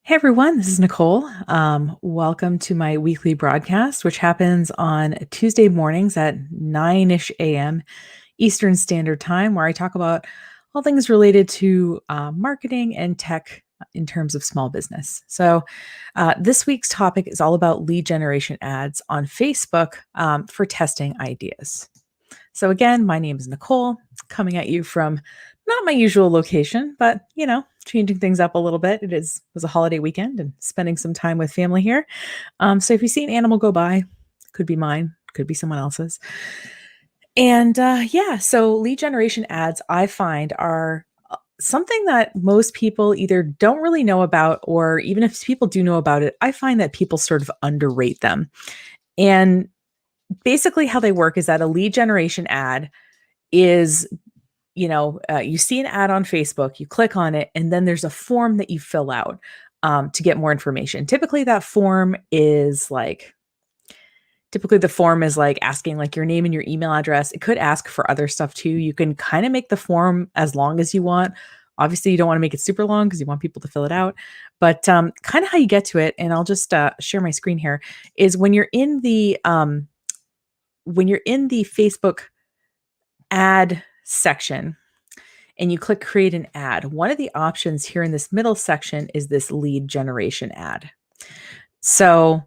Hey everyone, this is Nicole. Welcome to my weekly broadcast, which happens on Tuesday mornings at 9-ish a.m. Eastern Standard Time, where I talk about all things related to marketing and tech in terms of small business. So, this week's topic is all about lead generation ads on Facebook for testing ideas. So, again, my name is Nicole, coming at you from not my usual location, but changing things up a little bit. Was a holiday weekend and spending some time with family here. So, if you see an animal go by, could be mine, could be someone else's. And yeah, so lead generation ads I find are something that most people either don't really know about, or even if people do know about it, I find that people sort of underrate them. And basically, how they work is that a lead generation ad is you see an ad on Facebook, you click on it, and then there's a form that you fill out to get more information. Typically the form is like asking like your name and your email address. It could ask for other stuff too. You can kind of make the form as long as you want. Obviously, you don't want to make it super long because you want people to fill it out. But kind of how you get to it, and I'll just share my screen here, is when you're in the Facebook ad section and you click create an ad, one of the options here in this middle section is this lead generation ad. So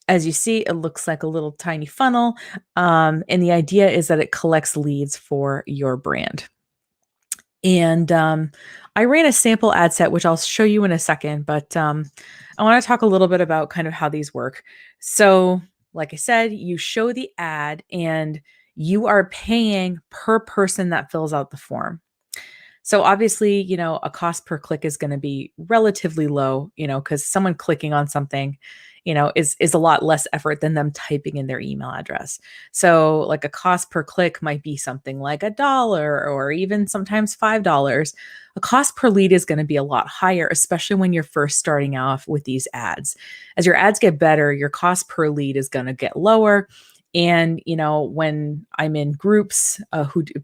as you see, it looks like a little tiny funnel. And the idea is that it collects leads for your brand. And I ran a sample ad set, which I'll show you in a second, but I want to talk a little bit about kind of how these work. So, like I said, you show the ad and you are paying per person that fills out the form. So obviously, a cost per click is going to be relatively low, because someone clicking on something, is a lot less effort than them typing in their email address. So like a cost per click might be something like $1 or even sometimes $5. A cost per lead is going to be a lot higher, especially when you're first starting off with these ads. As your ads get better, your cost per lead is going to get lower. And when I'm in groups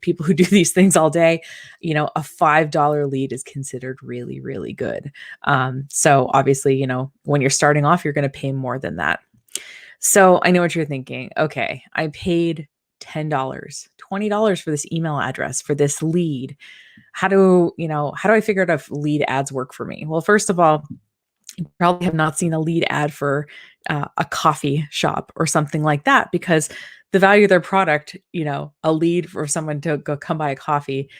people who do these things all day, a $5 lead is considered really, really good. So obviously, when you're starting off, you're going to pay more than that. So I know what you're thinking. Okay, I paid $10, $20 for this email address for this lead. How do I figure out if lead ads work for me? Well, first of all, you probably have not seen a lead ad for a coffee shop or something like that, because the value of their product, a lead for someone to go come buy a coffee,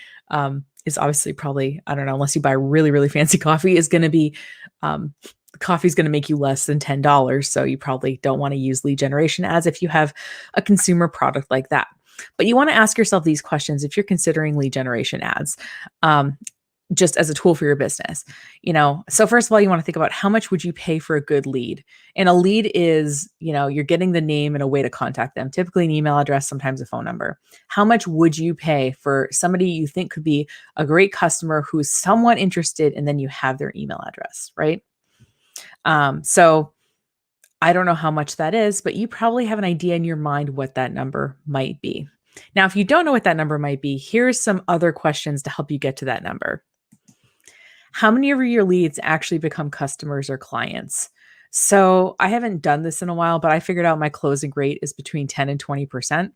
is obviously probably, I don't know, unless you buy really, really fancy coffee, is going to be, um, coffee is going to make you less than $10. So you probably don't want to use lead generation ads if you have a consumer product like that. But you want to ask yourself these questions if you're considering lead generation ads. Just as a tool for your business. So first of all, you want to think about how much would you pay for a good lead? And a lead is, you're getting the name and a way to contact them, typically an email address, sometimes a phone number. How much would you pay for somebody you think could be a great customer who's somewhat interested, and then you have their email address, right? So I don't know how much that is, but you probably have an idea in your mind what that number might be. Now, if you don't know what that number might be, here's some other questions to help you get to that number. How many of your leads actually become customers or clients? So I haven't done this in a while, but I figured out my closing rate is between 10 and 20%.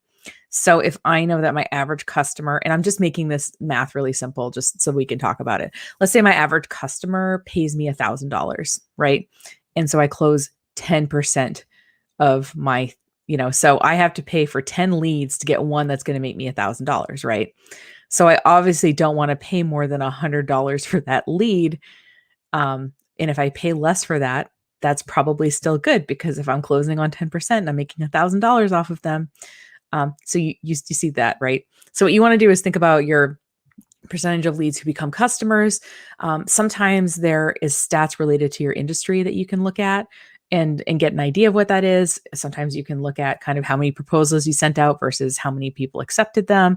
So if I know that my average customer, and I'm just making this math really simple just so we can talk about it. Let's say my average customer pays me $1,000, right? And so I close 10% of my, so I have to pay for 10 leads to get one that's going to make me $1,000, right? So I obviously don't want to pay more than $100 for that lead. And if I pay less for that, that's probably still good, because if I'm closing on 10%, I'm making $1,000 off of them. So you see that, right? So what you want to do is think about your percentage of leads who become customers. Sometimes there is stats related to your industry that you can look at and get an idea of what that is. Sometimes you can look at kind of how many proposals you sent out versus how many people accepted them.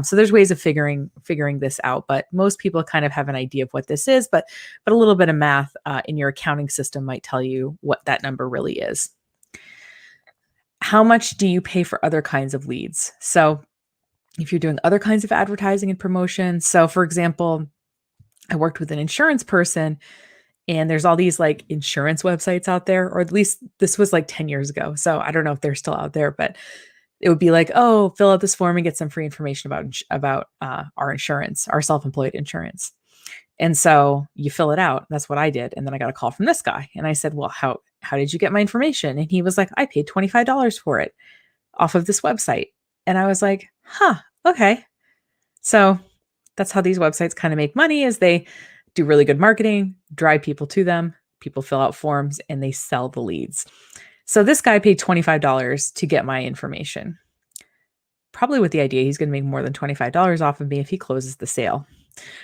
So there's ways of figuring this out, but most people kind of have an idea of what this is, but a little bit of math in your accounting system might tell you what that number really is. How much do you pay for other kinds of leads? So if you're doing other kinds of advertising and promotion, so for example, I worked with an insurance person, And there's all these like insurance websites out there, or at least this was like 10 years ago. So I don't know if they're still out there, but it would be like, oh, fill out this form and get some free information about our insurance, our self-employed insurance. And so you fill it out. That's what I did. And then I got a call from this guy. And I said, well, how did you get my information? And he was like, I paid $25 for it off of this website. And I was like, huh, okay. So that's how these websites kind of make money, is they do really good marketing, drive people to them, people fill out forms, and they sell the leads. So this guy paid $25 to get my information, probably with the idea he's going to make more than $25 off of me if he closes the sale.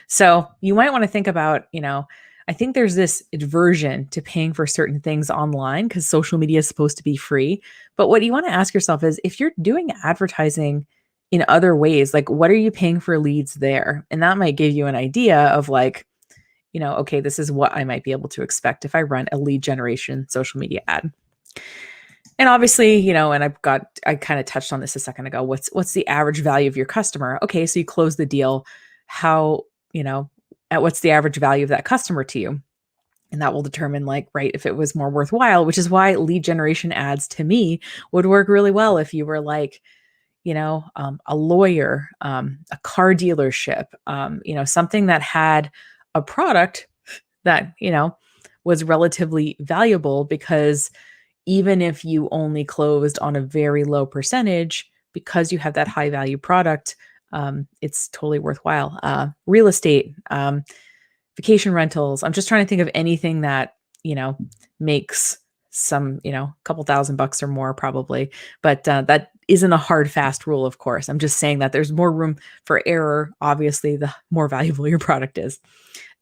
So you might want to think about, I think there's this aversion to paying for certain things online because social media is supposed to be free. But what you want to ask yourself is, if you're doing advertising in other ways, like what are you paying for leads there? And that might give you an idea of like, okay, this is what I might be able to expect if I run a lead generation social media ad. And obviously, and I kind of touched on this a second ago. What's the average value of your customer? Okay, so you close the deal. How, at what's the average value of that customer to you? And that will determine if it was more worthwhile, which is why lead generation ads to me would work really well if you were like, a lawyer, a car dealership, something that had a product that, was relatively valuable, because even if you only closed on a very low percentage, because you have that high value product, it's totally worthwhile. Real estate, vacation rentals. I'm just trying to think of anything that, makes some, couple $1,000 or more probably, but that isn't a hard, fast rule, of course. I'm just saying that there's more room for error. Obviously, the more valuable your product is.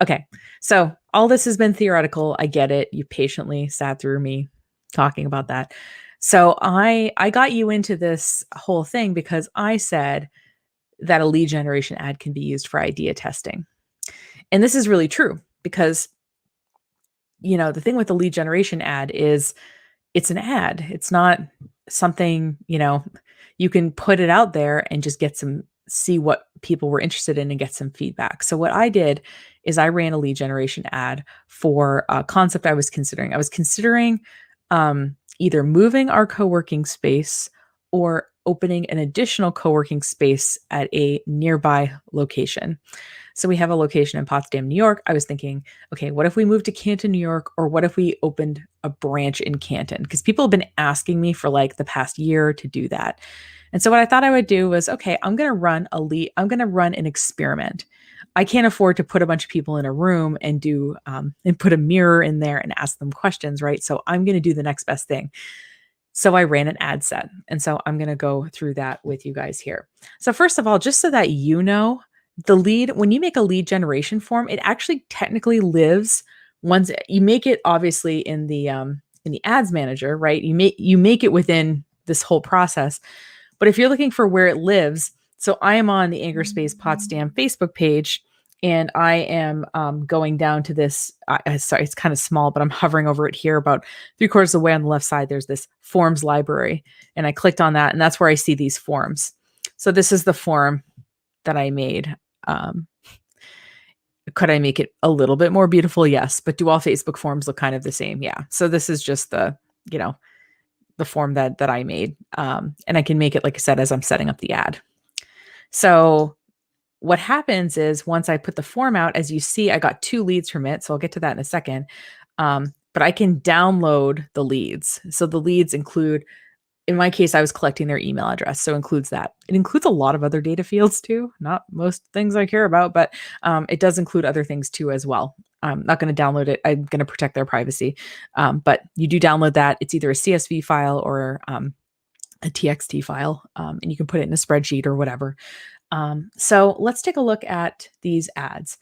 Okay. So all this has been theoretical. I get it. You patiently sat through me talking about that. So I got you into this whole thing because I said that a lead generation ad can be used for idea testing. And this is really true because, the thing with the lead generation ad is it's an ad. It's not something, you can put it out there and just see what people were interested in and get some feedback. So what I did is I ran a lead generation ad for a concept I was considering. I was considering either moving our co-working space or opening an additional co-working space at a nearby location. So we have a location in Potsdam, New York. I was thinking, okay, what if we moved to Canton, New York, or what if we opened a branch in Canton? Because people have been asking me for like the past year to do that. And so what I thought I would do was, okay, I'm going to run an experiment. I can't afford to put a bunch of people in a room and and put a mirror in there and ask them questions, right? So I'm going to do the next best thing. So I ran an ad set. And so I'm going to go through that with you guys here. So first of all, just so that when you make a lead generation form, it actually technically lives once you make it, obviously in the ads manager, right? You make it within this whole process. But if you're looking for where it lives, so I am on the Angerspace Potsdam Facebook page, and I am going down to this. Sorry, it's kind of small, but I'm hovering over it here about 3/4 of the way on the left side. There's this forms library, and I clicked on that, and that's where I see these forms. So this is the form that I made. Could I make it a little bit more beautiful? Yes. But do all Facebook forms look kind of the same? Yeah. So this is just the form that I made. And I can make it, like I said, as I'm setting up the ad. So what happens is once I put the form out, as you see, I got 2 leads from it. So I'll get to that in a second. But I can download the leads. So the leads include, in my case, I was collecting their email address. So it includes that. It includes a lot of other data fields too. Not most things I care about, but it does include other things too as well. I'm not going to download it. I'm going to protect their privacy. But you do download that. It's either a CSV file or a TXT file, and you can put it in a spreadsheet or whatever. So let's take a look at these ads.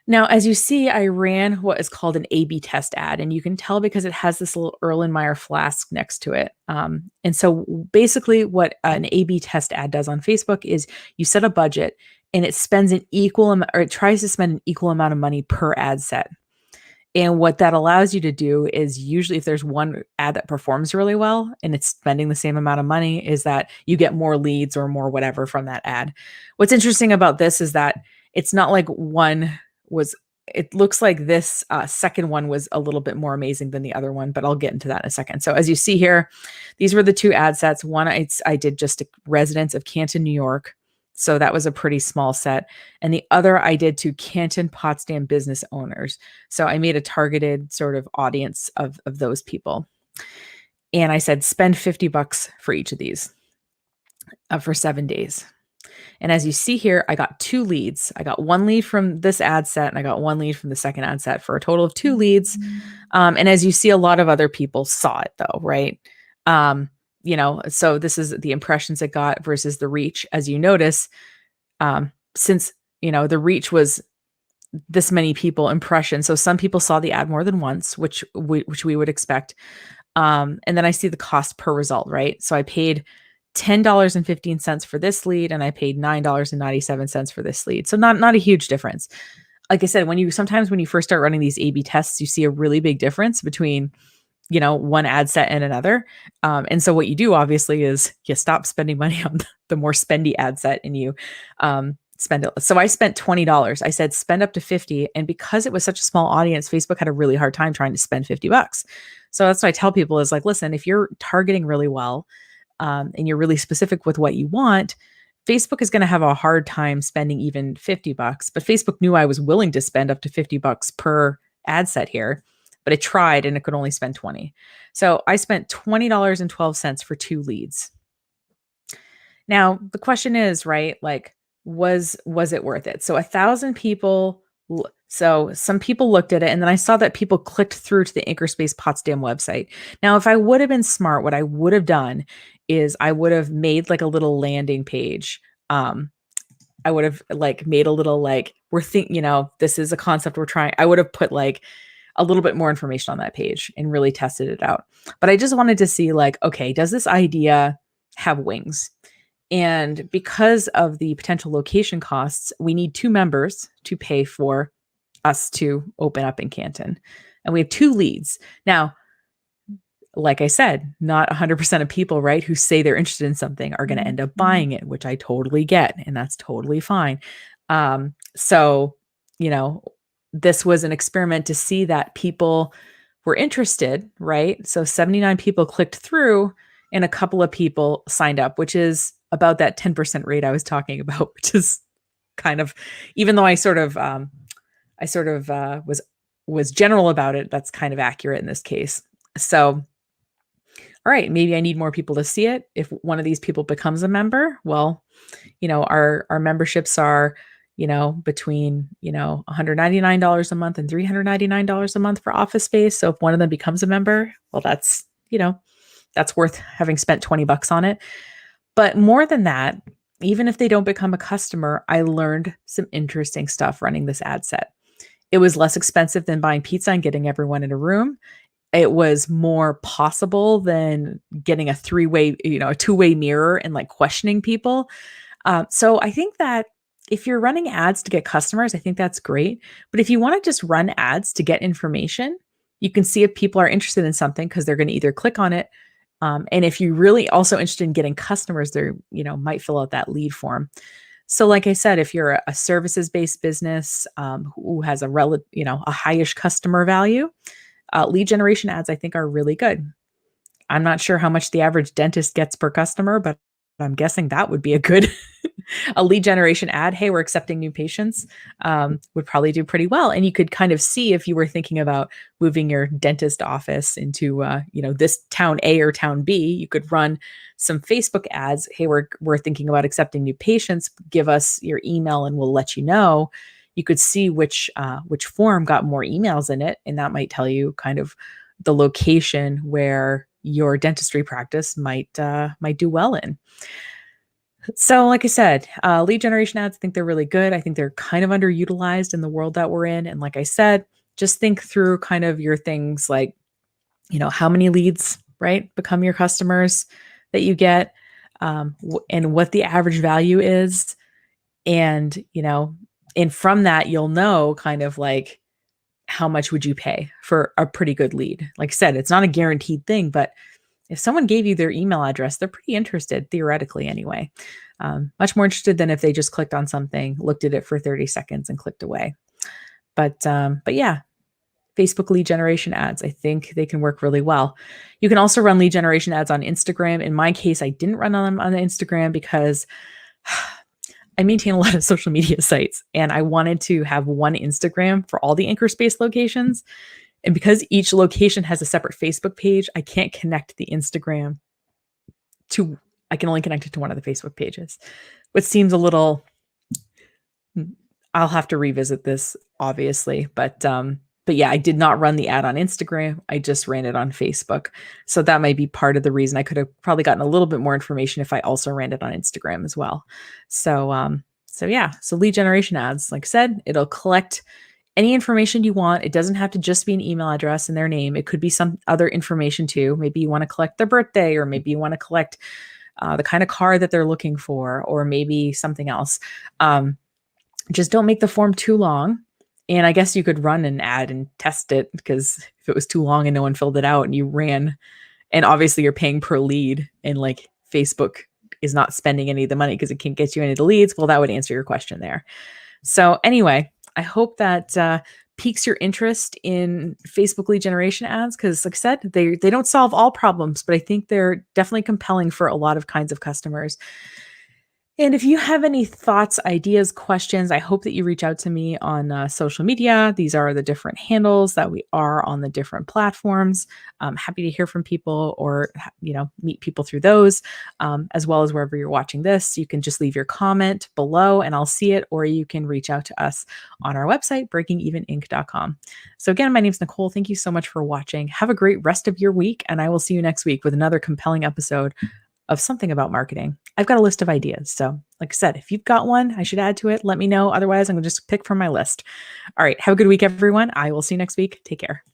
Now, as you see, I ran what is called an A/B test ad, and you can tell because it has this little Erlenmeyer flask next to it. And so basically what an A/B test ad does on Facebook is you set a budget and it spends an equal amount, or it tries to spend an equal amount of money per ad set. And what that allows you to do is, usually if there's one ad that performs really well and it's spending the same amount of money, is that you get more leads or more whatever from that ad. What's interesting about this is that it's not like one was it looks like this second one was a little bit more amazing than the other one, but I'll get into that in a second. So as you see here, these were the two ad sets. One, I did just residents of Canton, New York. So that was a pretty small set. And the other I did to Canton, Potsdam business owners. So I made a targeted sort of audience of those people. And I said, spend $50 for each of these for 7 days. And as you see here, I got 2 leads. I got 1 lead from this ad set and I got 1 lead from the second ad set for a total of 2 leads. And as you see, a lot of other people saw it though, right? So this is the impressions it got versus the reach. As you notice, since, the reach was this many people impressions. So some people saw the ad more than once, which we would expect. And then I see the cost per result, right? So I paid $10.15 for this lead and I paid $9.97 for this lead. So not a huge difference. Like I said, when you first start running these A/B tests, you see a really big difference between, one ad set and another. And so what you do obviously is you stop spending money on the more spendy ad set and you spend it. So I spent $20. I said, spend up to 50. And because it was such a small audience, Facebook had a really hard time trying to spend $50. So that's what I tell people is like, listen, if you're targeting really well, and you're really specific with what you want, Facebook is going to have a hard time spending even $50. But Facebook knew I was willing to spend up to $50 per ad set here, but it tried and it could only spend 20. So I spent $20.12 for 2 leads. Now the question is, right? Like, was it worth it? So 1,000 people. So some people looked at it and then I saw that people clicked through to the Anchorspace Potsdam website. Now, if I would have been smart, what I would have done is I would have made like a little landing page. I would have made a little this is a concept we're trying. I would have put like a little bit more information on that page and really tested it out. But I just wanted to see okay, does this idea have wings? And because of the potential location costs, we need 2 members to pay for us to open up in Canton. And we have 2 leads. Now, like I said, not 100% of people, right, who say they're interested in something are going to end up buying it, which I totally get. And that's totally fine. So, this was an experiment to see that people were interested, right? So 79 people clicked through and a couple of people signed up, which is about that 10% rate I was talking about, which is kind of, even though I sort of was general about it, that's kind of accurate in this case. So, all right, maybe I need more people to see it. If one of these people becomes a member, well, our memberships are, between, $199 a month and $399 a month for Office Space. So if one of them becomes a member, well, that's worth having spent $20 on it. But more than that, even if they don't become a customer, I learned some interesting stuff running this ad set. It was less expensive than buying pizza and getting everyone in a room. It was more possible than getting a 2-way mirror and questioning people. So I think that if you're running ads to get customers, I think that's great. But if you want to just run ads to get information, you can see if people are interested in something because they're going to either click on it. And if you're really also interested in getting customers, they're, might fill out that lead form. So like I said, if you're a services-based business who has a high-ish customer value, lead generation ads, I think, are really good. I'm not sure how much the average dentist gets per customer, but I'm guessing that would be a good a lead generation ad. Hey, we're accepting new patients, would probably do pretty well. And you could kind of see if you were thinking about moving your dentist office into, this town A or town B, you could run some Facebook ads. Hey, we're thinking about accepting new patients. Give us your email and we'll let you know. You could see which form got more emails in it. And that might tell you kind of the location where your dentistry practice might do well in. So like I said, lead generation ads, I think they're really good. I think they're kind of underutilized in the world that we're in. And like I said, just think through kind of your things like, how many leads, right, become your customers that you get, and what the average value is. And, and from that, you'll know kind of like, how much would you pay for a pretty good lead? Like I said, it's not a guaranteed thing, but if someone gave you their email address, they're pretty interested, theoretically anyway. Much more interested than if they just clicked on something, looked at it for 30 seconds and clicked away. But yeah, Facebook lead generation ads, I think they can work really well. You can also run lead generation ads on Instagram. In my case, I didn't run them on Instagram because I maintain a lot of social media sites and I wanted to have one Instagram for all the Anchor Space locations. And because each location has a separate Facebook page, I can't connect the Instagram to, I can only connect it to one of the Facebook pages, which seems a little, I'll have to revisit this obviously, but yeah, I did not run the ad on Instagram. I just ran it on Facebook. So that might be part of the reason. I could have probably gotten a little bit more information if I also ran it on Instagram as well. So yeah, so lead generation ads, like I said, it'll collect any information you want. It doesn't have to just be an email address and their name. It could be some other information too. Maybe you want to collect their birthday, or maybe you want to collect the kind of car that they're looking for, or maybe something else. Just don't make the form too long. And I guess you could run an ad and test it, because if it was too long and no one filled it out and you ran, and obviously you're paying per lead and like Facebook is not spending any of the money because it can't get you any of the leads, well, that would answer your question there. So anyway, I hope that piques your interest in Facebook lead generation ads, because like I said, they don't solve all problems, but I think they're definitely compelling for a lot of kinds of customers. And if you have any thoughts, ideas, questions, I hope that you reach out to me on social media. These are the different handles that we are on the different platforms. I'm happy to hear from people, or meet people through those, as well as wherever you're watching this. You can just leave your comment below and I'll see it, or you can reach out to us on our website, breakingeveninc.com. So again, my name is Nicole. Thank you so much for watching. Have a great rest of your week, and I will see you next week with another compelling episode of something about marketing. I've got a list of ideas. So like I said, if you've got one I should add to it, let me know. Otherwise, I'm going to just pick from my list. All right. Have a good week, everyone. I will see you next week. Take care.